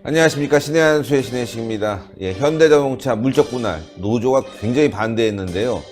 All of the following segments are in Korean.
안녕하십니까. 신의 한수의 신혜식입니다. 현대자동차 물적 분할 노조가 굉장히 반대했는데요.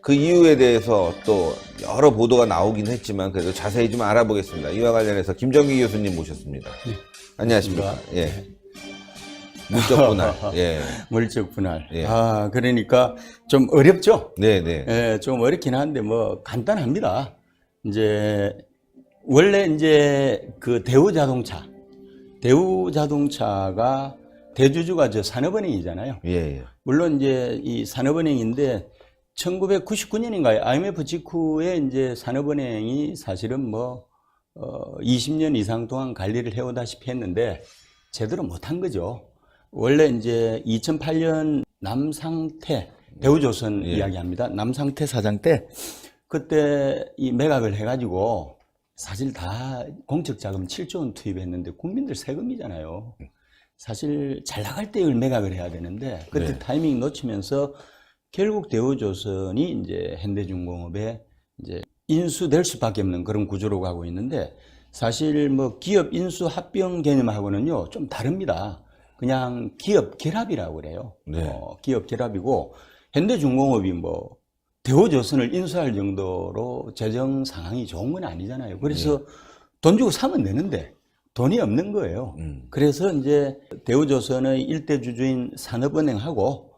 그 이유에 대해서 또 여러 보도가 나오긴 했지만 그래도 자세히 좀 알아보겠습니다. 이와 관련해서 김정기 교수님 모셨습니다. 안녕하십니까. 물적 분할. 물적 분할. 그러니까 좀 어렵죠? 네네. 좀 어렵긴 한데 뭐 간단합니다. 이제 원래 이제 그 대우자동차가 대주주가 산업은행이잖아요. 물론 이제 이 산업은행인데 1999년인가요? IMF 직후에 이제 산업은행이 사실은 20년 이상 동안 관리를 해오다시피 했는데 제대로 못한 거죠. 원래 이제 2008년 남상태 대우조선 이야기합니다. 남상태 사장 때 그때 이 매각을 해가지고 사실 다 공적 자금 7조 원 투입했는데 국민들 세금이잖아요. 사실 잘 나갈 때 이걸 매각을 해야 되는데 그때 타이밍 놓치면서 결국 대우조선이 이제 현대중공업에 이제 인수될 수밖에 없는 그런 구조로 가고 있는데 사실 기업 인수 합병 개념하고는요 좀 다릅니다. 그냥 기업 결합이라고 그래요. 기업 결합이고 현대중공업이 대우조선을 인수할 정도로 재정 상황이 좋은 건 아니잖아요. 그래서 돈 주고 사면 되는데 돈이 없는 거예요. 그래서 이제 대우조선의 일대 주주인 산업은행하고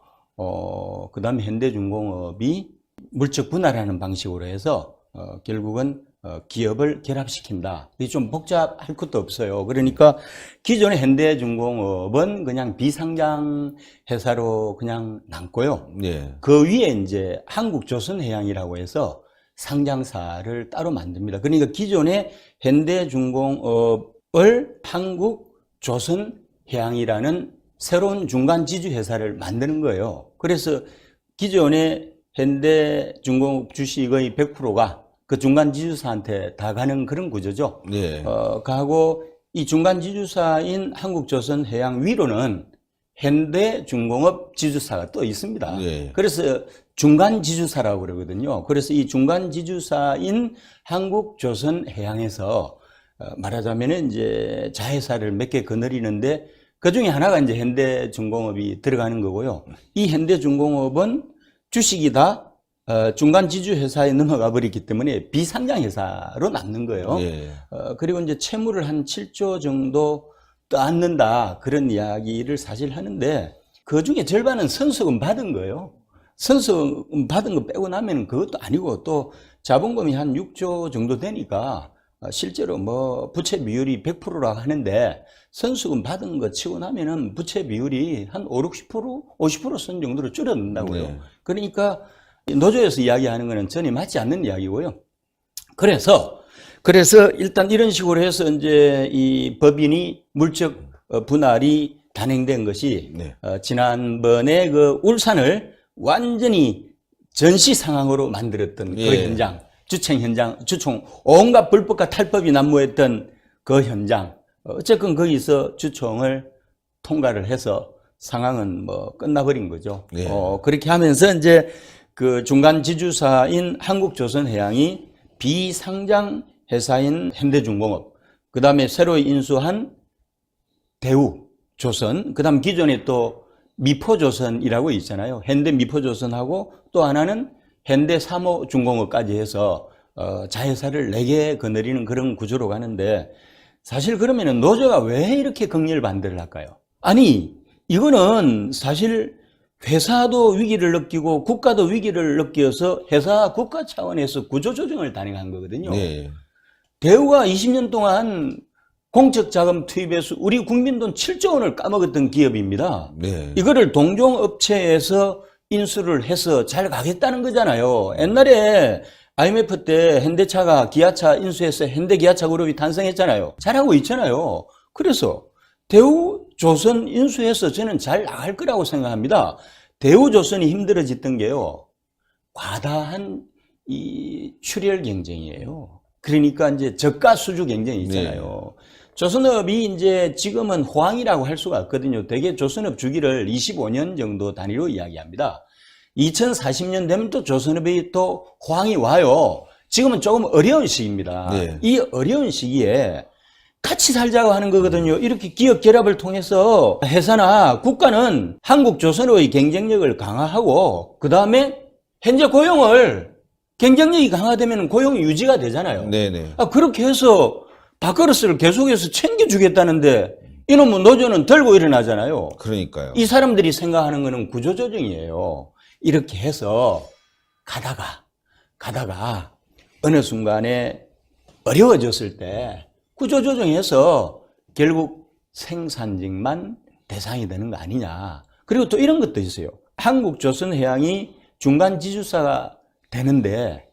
그 다음에 현대중공업이 물적 분할하는 방식으로 해서 결국은 기업을 결합시킨다. 이게 좀 복잡할 것도 없어요. 그러니까 기존의 현대중공업은 그냥 비상장 회사로 그냥 남고요. 그 위에 이제 한국조선해양이라고 해서 상장사를 따로 만듭니다. 그러니까 기존의 현대중공업을 한국조선해양이라는 새로운 중간 지주 회사를 만드는 거예요. 그래서 기존의 현대중공업 주식의 100%가 그 중간 지주사한테 다 가는 그런 구조죠. 하고 이 중간 지주사인 한국조선해양 위로는 현대중공업 지주사가 또 있습니다. 그래서 중간 지주사라고 그러거든요. 그래서 이 중간 지주사인 한국조선해양에서 말하자면은 이제 자회사를 몇 개 거느리는데 그 중에 하나가 이제 현대중공업이 들어가는 거고요. 이 현대중공업은 주식이 다 중간 지주 회사에 넘어가 버리기 때문에 비상장 회사로 남는 거예요. 그리고 이제 채무를 한 7조 정도 떠안는다 그런 이야기를 사실 하는데 그 중에 절반은 선수금 받은 거예요. 선수금 받은 거 빼고 나면 그것도 아니고 또 자본금이 한 6조 정도 되니까 실제로 부채 비율이 100%라고 하는데 선수금 받은 거 치고 나면은 부채 비율이 한 50% 선 정도로 줄어든다고요. 그러니까 노조에서 이야기하는 거는 전혀 맞지 않는 이야기고요. 그래서 일단 이런 식으로 해서 이제 이 법인이 물적 분할이 단행된 것이 지난번에 그 울산을 완전히 전시 상황으로 만들었던 그 현장, 주총 온갖 불법과 탈법이 난무했던 그 현장. 어쨌건 거기서 주총을 통과를 해서 상황은 끝나버린 거죠. 그렇게 하면서 이제 그 중간 지주사인 한국조선해양이 비상장 회사인 현대중공업, 그 다음에 새로 인수한 대우조선, 그 다음 기존에 또 미포조선이라고 있잖아요. 현대미포조선하고 또 하나는 현대사모중공업까지 해서 자회사를 4개 거느리는 그런 구조로 가는데 사실 그러면은 노조가 왜 이렇게 극렬 반대를 할까요? 아니, 이거는 사실 회사도 위기를 느끼고 국가도 위기를 느껴서 회사 국가 차원에서 구조조정을 단행한 거거든요. 대우가 20년 동안 공적 자금 투입해서 우리 국민 돈 7조 원을 까먹었던 기업입니다. 이거를 동종업체에서 인수를 해서 잘 가겠다는 거잖아요. 옛날에 IMF 때 현대차가 기아차 인수해서 현대기아차 그룹이 탄생했잖아요. 잘하고 있잖아요. 그래서 대우조선 인수해서 저는 잘 나갈 거라고 생각합니다. 대우조선이 힘들어졌던 게요, 과다한 이 출혈 경쟁이에요. 그러니까 이제 저가 수주 경쟁이 있잖아요. 조선업이 이제 지금은 호황이라고 할 수가 없거든요. 대개 조선업 주기를 25년 정도 단위로 이야기합니다. 2040년 되면 또 조선업이 또 호황이 와요. 지금은 조금 어려운 시기입니다. 이 어려운 시기에 같이 살자고 하는 거거든요. 이렇게 기업 결합을 통해서 회사나 국가는 한국 조선의 경쟁력을 강화하고 그 다음에 현재 고용을 경쟁력이 강화되면 고용이 유지가 되잖아요. 네네. 그렇게 해서 밥그릇을 계속해서 챙겨주겠다는데 이놈의 노조는 들고 일어나잖아요. 그러니까요. 이 사람들이 생각하는 거는 구조조정이에요. 이렇게 해서 가다가 어느 순간에 어려워졌을 때 구조조정해서 결국 생산직만 대상이 되는 거 아니냐. 그리고 또 이런 것도 있어요. 한국조선해양이 중간 지주사가 되는데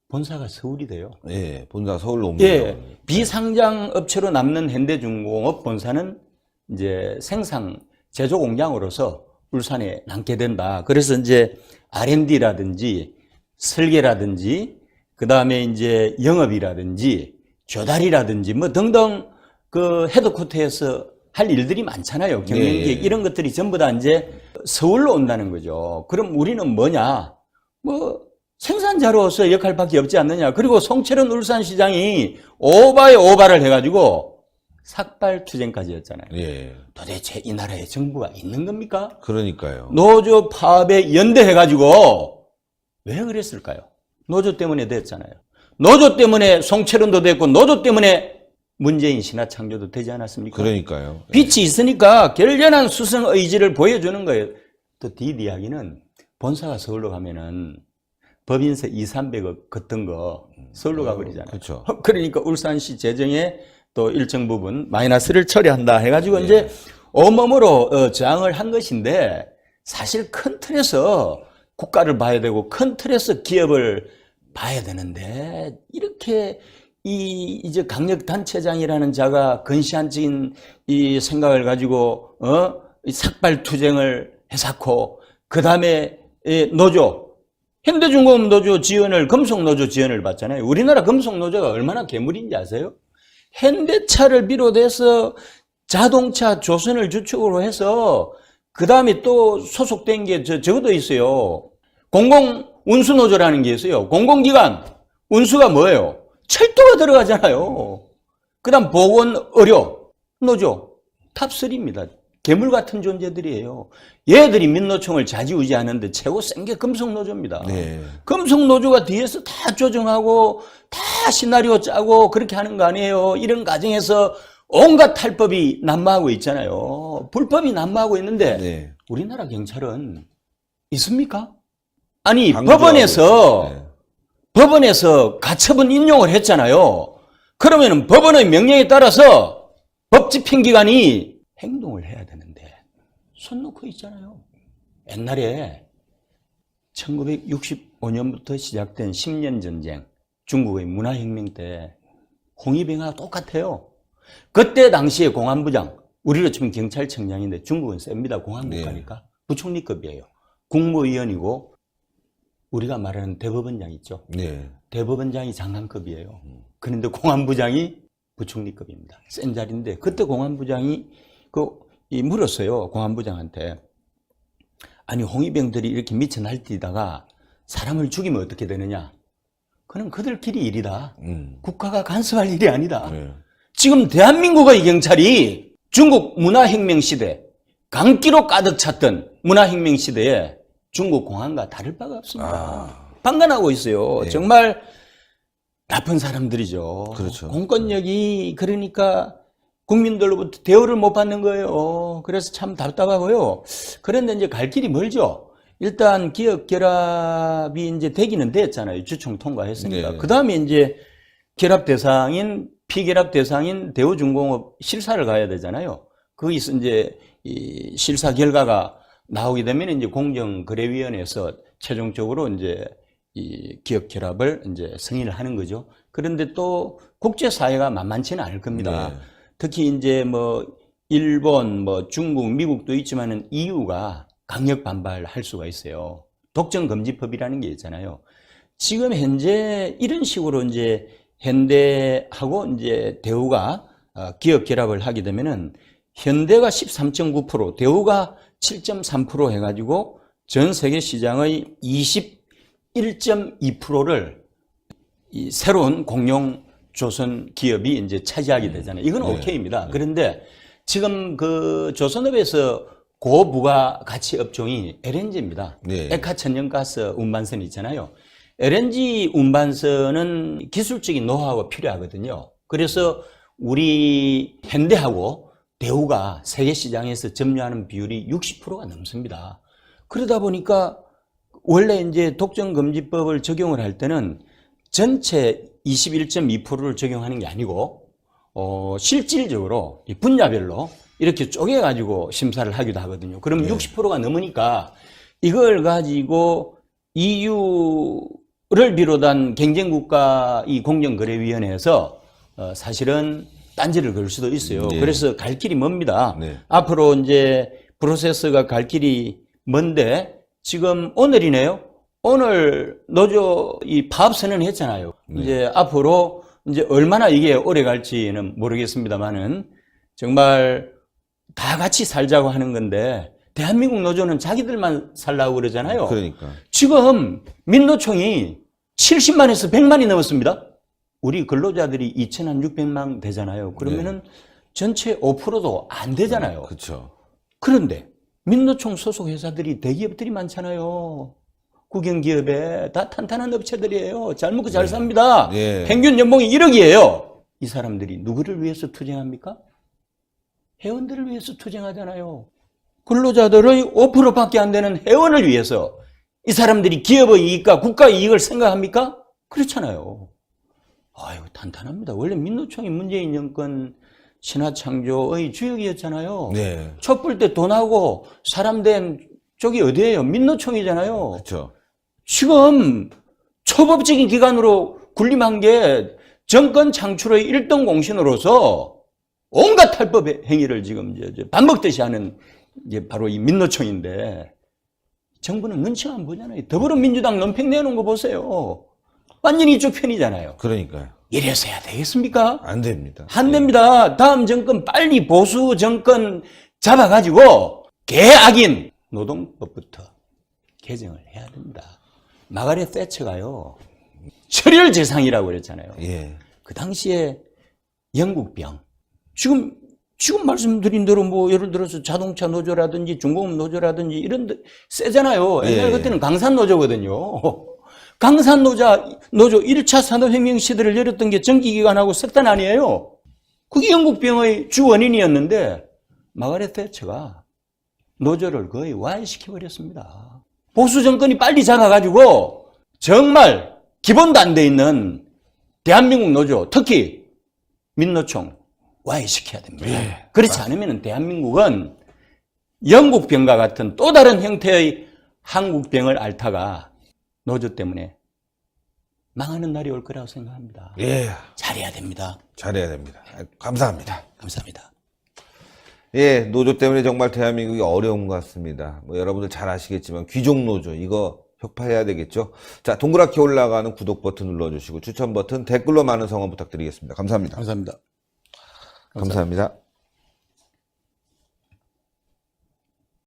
본사가 서울이 돼요. 예, 본사 서울로 옵니다. 예, 비상장 업체로 남는 현대중공업 본사는 이제 생산 제조 공장으로서 울산에 남게 된다. 그래서 이제 R&D라든지 설계라든지 그 다음에 이제 영업이라든지 조달이라든지 뭐 등등 그 헤드쿼터에서 할 일들이 많잖아요. 경영기획 이런 것들이 전부 다 이제 서울로 온다는 거죠. 그럼 우리는 뭐냐? 뭐 생산자로서 역할밖에 없지 않느냐. 그리고 송철은 울산시장이 오바에 오바를 해가지고 삭발투쟁까지 했잖아요. 예. 도대체 이 나라에 정부가 있는 겁니까? 그러니까요. 노조 파업에 연대해가지고 왜 그랬을까요? 노조 때문에 됐잖아요. 노조 때문에 송철은도 됐고 노조 때문에 문재인 신화창조도 되지 않았습니까? 그러니까요. 빛이 있으니까 결연한 수성 의지를 보여주는 거예요. 또 뒷이야기는 본사가 서울로 가면은 법인세 200~300억 걷던 거 서울로 가버리잖아요. 그렇죠. 그러니까 울산시 재정에 또 일정 부분 마이너스를 처리한다 해가지고 이제 온몸으로 저항을 한 것인데 사실 큰 틀에서 국가를 봐야 되고 큰 틀에서 기업을 봐야 되는데 이렇게 이제 강력단체장이라는 자가 근시안적인 이 생각을 가지고 이 삭발투쟁을 해놓고 그 다음에 노조 현대중공업 노조 지원을 금속노조 지원을 받잖아요. 우리나라 금속노조가 얼마나 괴물인지 아세요? 현대차를 비롯해서 자동차 조선을 주축으로 해서 그 다음에 또 소속된 게 저것도 있어요. 공공운수노조라는 게 있어요. 공공기관 운수가 뭐예요? 철도가 들어가잖아요. 그 다음 보건의료 노조 탑3입니다. 괴물 같은 존재들이에요. 얘들이 민노총을 좌지우지하는데 최고 센 게 금속노조입니다. 네. 금속노조가 뒤에서 다 조정하고 다 시나리오 짜고 그렇게 하는 거 아니에요. 이런 과정에서 온갖 탈법이 난무하고 있잖아요. 불법이 난무하고 있는데 네. 우리나라 경찰은 있습니까? 아니 법원에서 가처분 인용을 했잖아요. 그러면 법원의 명령에 따라서 법집행기관이 행동을 해야 되는데 손 놓고 있잖아요. 옛날에 1965년부터 시작된 10년 전쟁 중국의 문화혁명 때 홍위병하고 똑같아요. 그때 당시에 공안부장 우리로 치면 경찰청장인데 중국은 셉니다. 공안국가니까. 네. 부총리급이에요. 국무위원이고 우리가 말하는 대법원장 있죠. 네. 대법원장이 장관급이에요. 그런데 공안부장이 부총리급입니다. 센 자리인데 그때 공안부장이 물었어요. 공안부장한테. 아니 홍위병들이 이렇게 미쳐 날뛰다가 사람을 죽이면 어떻게 되느냐. 그는 그들끼리 일이다. 국가가 간섭할 일이 아니다. 네. 지금 대한민국의 경찰이 중국 문화혁명 시대 강기로 가득 찼던 문화혁명 시대에 중국 공안과 다를 바가 없습니다. 방관하고 있어요. 네. 정말 나쁜 사람들이죠. 그렇죠. 공권력이 그러니까 국민들로부터 대우를 못 받는 거예요. 그래서 참 답답하고요. 그런데 이제 갈 길이 멀죠. 일단 기업 결합이 이제 되기는 됐잖아요. 주총 통과했으니까. 네. 그 다음에 이제 결합 대상인 피결합 대상인 대우중공업 실사를 가야 되잖아요. 거기서 이제 이 실사 결과가 나오게 되면 이제 공정거래위원회에서 최종적으로 이제 이 기업 결합을 이제 승인을 하는 거죠. 그런데 또 국제사회가 만만치는 않을 겁니다. 네. 특히 이제 뭐 일본, 뭐 중국, 미국도 있지만은 EU가 강력 반발할 수가 있어요. 독점금지법이라는 게 있잖아요. 지금 현재 이런 식으로 이제 현대하고 이제 대우가 기업 결합을 하게 되면은 현대가 13.9%, 대우가 7.3% 해가지고 전 세계 시장의 21.2%를 이 새로운 공룡 조선 기업이 이제 차지하게 되잖아요. 이건 네. 오케이입니다. 그런데 지금 그 조선업에서 고부가 가치 업종이 LNG입니다. 네. 액화 천연가스 운반선 있잖아요. LNG 운반선은 기술적인 노하우가 필요하거든요. 그래서 우리 현대하고 대우가 세계 시장에서 점유하는 비율이 60%가 넘습니다. 그러다 보니까 원래 이제 독점금지법을 적용을 할 때는 전체 21.2%를 적용하는 게 아니고 실질적으로 이 분야별로 이렇게 쪼개가지고 심사를 하기도 하거든요. 그럼 60%가 넘으니까 이걸 가지고 EU를 비롯한 경쟁국가 이 공정거래위원회에서 사실은 딴지를 걸 수도 있어요. 네. 그래서 갈 길이 멉니다. 네. 앞으로 이제 프로세스가 갈 길이 먼데 지금 오늘이네요. 오늘 노조 이 파업 선언을 했잖아요. 네. 이제 앞으로 이제 얼마나 이게 오래 갈지는 모르겠습니다만은 정말 다 같이 살자고 하는 건데 대한민국 노조는 자기들만 살라고 그러잖아요. 그러니까. 지금 민노총이 70만에서 100만이 넘었습니다. 우리 근로자들이 2,600만 되잖아요. 그러면은 전체 5%도 안 되잖아요. 그렇죠. 그런데 민노총 소속 회사들이 대기업들이 많잖아요. 국영기업에 다 탄탄한 업체들이에요. 잘 먹고 잘 삽니다. 네. 평균 연봉이 1억이에요. 이 사람들이 누구를 위해서 투쟁합니까? 회원들을 위해서 투쟁하잖아요. 근로자들의 5%밖에 안 되는 회원을 위해서 이 사람들이 기업의 이익과 국가의 이익을 생각합니까? 그렇잖아요. 아유, 탄탄합니다. 원래 민노총이 문재인 정권 신화창조의 주역이었잖아요. 네. 촛불 때 돈하고 사람 된 쪽이 어디예요? 민노총이잖아요. 그렇죠. 지금 초법적인 기관으로 군림한 게 정권 창출의 1등 공신으로서 온갖 탈법 행위를 지금 이제 반복듯이 하는 이제 바로 이 민노총인데 정부는 눈치만 보잖아요. 더불어민주당 논평 내놓은 거 보세요. 완전히 이쪽 편이잖아요. 그러니까요. 이래서 해야 되겠습니까? 안 됩니다. 안 됩니다. 다음 정권 빨리 보수 정권 잡아가지고 개악인 노동법부터 개정을 해야 됩니다. 마가렛 that처가요. 철혈제상이라고 그랬잖아요. 예. 그 당시에 영국병. 지금 말씀드린 대로 뭐 예를 들어서 자동차 노조라든지 중공업 노조라든지 이런 데 세잖아요. 옛날 그때는 강산노조거든요. 강산노조 1차 산업혁명 시대를 열었던 게 전기기관하고 석탄 아니에요. 그게 영국병의 주 원인이었는데 마가렛 that처가 노조를 거의 와해시켜버렸습니다. 보수 정권이 빨리 잡아가지고 정말 기본도 안 돼 있는 대한민국 노조, 특히 민노총 와해시켜야 됩니다. 그렇지 않으면 대한민국은 영국병과 같은 또 다른 형태의 한국병을 앓다가 노조 때문에 망하는 날이 올 거라고 생각합니다. 예. 잘해야 됩니다. 잘해야 됩니다. 감사합니다. 감사합니다. 예, 노조 때문에 정말 대한민국이 어려운 것 같습니다. 뭐 여러분들 잘 아시겠지만 귀족 노조 이거 혁파해야 되겠죠. 자, 동그랗게 올라가는 구독 버튼 눌러주시고 추천 버튼 댓글로 많은 성원 부탁드리겠습니다. 감사합니다. 감사합니다. 감사합니다.